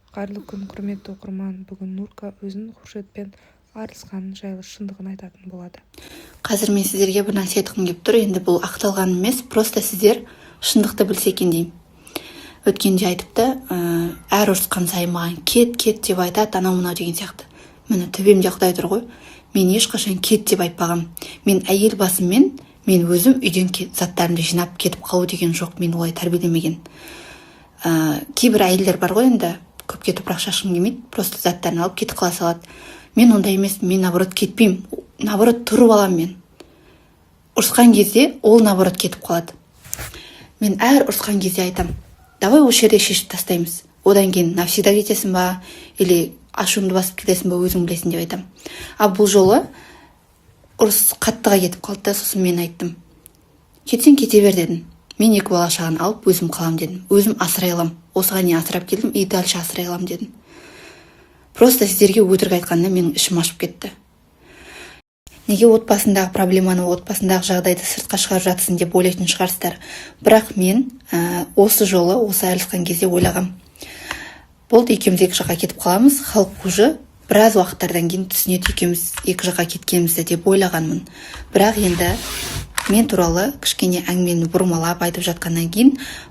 Қайырлы күн, құрметті оқырман. Бүгін Нурка өзінің Хуршетпен арылысқаны жайлы шындығын айтатын болады. Қазір мен сіздерге бір нәрсе айтқым келіп тұр. Енді бұл ақталған емес, просто сіздер шындықты білсе екен деймін. Өткенде айтыпты, әр ұрысқан сайын маған кет деп айтады, анау мынау деген сияқты. Міне төбемде Құдай тұр ғой. Мен ешқашан кет деп айтпағам. Мен әйел басыммен мен өзім үйден заттарымды жинап кетіп қалу деген жоқ. Мен олай тәрбиелемеген. Кейбір әйелдер бар ғой, енді көпке топырақ шашқым келмейді, просто заттарын алып кетіп қала салады. Мен ондай емес, мен наоборот кетпеймін. Наоборот тұрып алам мен. Ұрысқан кезде ол наоборот кетіп қалады. Мен әр ұрысқан кезде айтам, давай осы жерде шешіп тастаймыз. Одан кейін навсегда кетесің ба, или ашуымды басып кетесің ба, өзің білесің деп айтам. Бұл жолы ұрыс қаттыға кетіп қалды, сосын мен айттым. Кетсең кете бер дедім. Мен 2 бала шағаны алып өзім қалам дедім. Өзім асырай алам. Осыған не асырап келдім, и дальше асырай алам дедім. Просто сіздерге өтірік айтқанда менің ішім ашып кетті. Неге отбасындағы проблеманы, отбасындағы жағдайды сыртқа шығарып жатсың деп ойлайтын шығарсыздар. Бірақ мен осы жолы, осы айырылысқан кезде ойлағам. Болды, екеуміз 2 жаққа кетіп қаламыз. Халық уже біраз уақыттардан кейін түсінеді екеуміз 2 жаққа кеткенімізді деп ойлағанмын. Бірақ енді мен туралы кішкене әңгімені бұрмалап айтып жатқаннан кейін,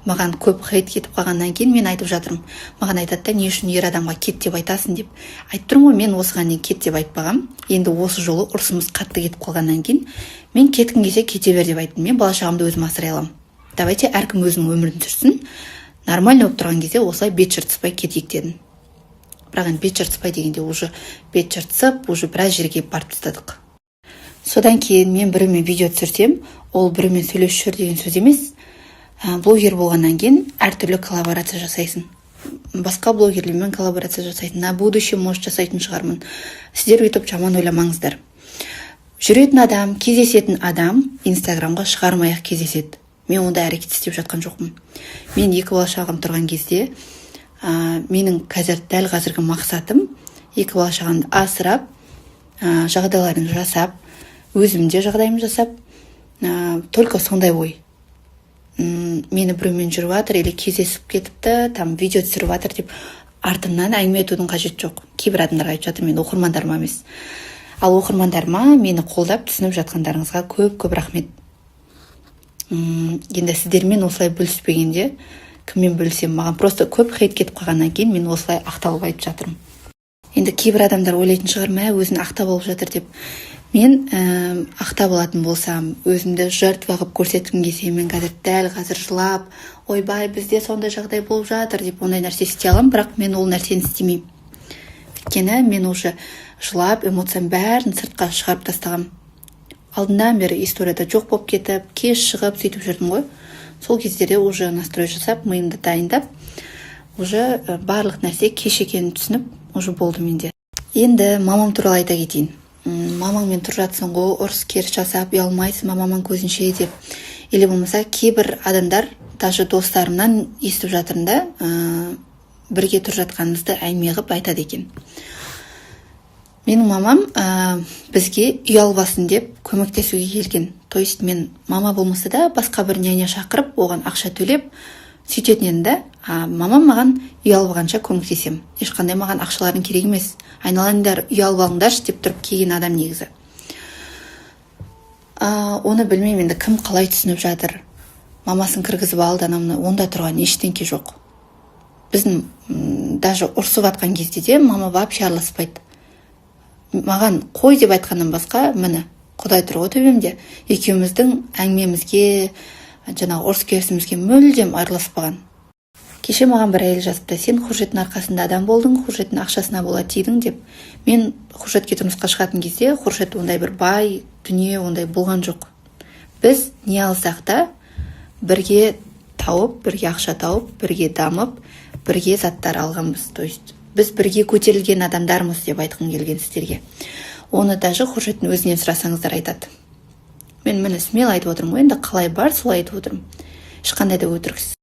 маған көп хейт кетіп қалғаннан кейін мен айтып жатырмын. Маған айтады, не үшін ер адамға кет деп айтасың деп. Айтып тұрмын ғой, мен осыған дейін кет деп айтпағам. Енді осы жолы ұрысымыз қатты кетіп қалғаннан кейін, мен кеткім келсе кете бер деп айттым. Мен бала шағамды өзім асырай аламын. Давайте әркім өзінің өмірін сүрсін. Нормально болып тұрған кезде осылай бет жыртыспай кетейік дедім. Бірақ енді бет жыртыспай дегенде уже бет жыртысып, уже біраз жерге барып тастадық. Содан кейін мен бірімен видео түсірсем, ол бірімен сөйлесіп жүр деген сөз емес. Блогер болғаннан кейін әртүрлі коллаборация жасайсың. Басқа блогерлермен коллаборация жасайсың. На будущее может жасайтын шығармын. Сіздер өйтіп жаман ойламаңыздар. Жүретін адам, кездесетін адам Инстаграмға шығармай-ақ кездеседі. Мен онда әрекет істеп жатқан жоқпын. Мен 2 бала шағам тұрған кезде, менің дәл қазіргі мақсатым 2 бала шағамды асырап, жағдайларын жасап, өзімде жағдайым жасап, только сондай ой. Мені біреумен жүріп жатыр, или кездесіп кетіпті, там видео түсіріп жатыр деп артымнан әңгіме етудің қажеті жоқ. Кейбір адамдар айтып жатыр, мен оқырмандарыма емес. Ал оқырмандарыма мені қолдап түсініп жатқандарыңызға көп рахмет. Енді сіздермен осылай бөліспегенде, кіммен бөлісем, маған просто көп хейт кетіп қалғаннан кейін мен осылай ақталып айтып жатырмын. Енді кейбір адамдар ойлайтын шығар, мә өзін ақтап алып жатыр деп. Мен ақтап алатын болсам, өзімді жертва қылып көрсеткім келсе, мен дәл қазір жылап, ойбай, бізде сондай жағдай болып жатыр деп ондай нәрсе істей аламын, бірақ мен ол нәрсені істемеймін. Өйткені мен уже жылап, эмоциям бәрін сыртқа шығарып тастағам. Алдынан бері историяда жоқ болып кетіп, кеш шығып сөйтіп жүрдім ғой. Сол кездерде уже настрой жасап, миымды дайындап, уже барлық нәрсе кеш екенін түсініп, уже болды менде. Енді мамам туралы айта кетейін. Мамаңмен тұрып жатсың ғой, ұрыс керіс жасап, ұялмайсың маманың көзінше деп. Или болмаса кейбір адамдар, даже достарымнан естіп жатырмын да, бірге тұрып жатқанымызды әңгіме қылып айтады екен. Менің мамам бізге ұялбасын деп көмектесуге келген. То есть мен мама болмаса да басқа бір няня шақырып, оған ақша төлеп сөйтетін едім да, мамам маған ұялбағанша көмектесем. Ешқандай маған ақшалардың керек емес. Айналаңдар ұялбағыңдаршы деп тұрып келген адам негізі. Оны білмеймін енді кім қалай түсініп жатыр. Мамасын кіргізіп алды, анамны, онда тұрған ештеңке жоқ. Біздің даже ұрсып атқан кезде де мама вообще араласпайды. Маған қой деп айтқаннан басқа, міне, Құдай тұр ғой төбемде. Екеуміздің әңгімемізге, жаңағы ұрыс керісімізге мүлдем араласпаған. Кеше маған бір әйел жазыпты, сен Хуршеттің арқасында адам болдың, Хуршеттің ақшасына бола тидің деп. Мен Хуршетке тұрмысқа шығатын кезде, Хуршет ондай бір бай дүние ондай болған жоқ. Біз не алсақ та бірге тауып, бірге ақша тауып, бірге дамып, бірге заттар алғанбыз. То есть біз бірге көтерілген адамдармыз деп айтқым келген сіздерге. Оны даже Хуршеттің өзінен сұрасаңыздар айтады. Мен смело айтып отырмын ғой, енді қалай бар солай айтып отырмын. Ешқандай да өтіріксіз.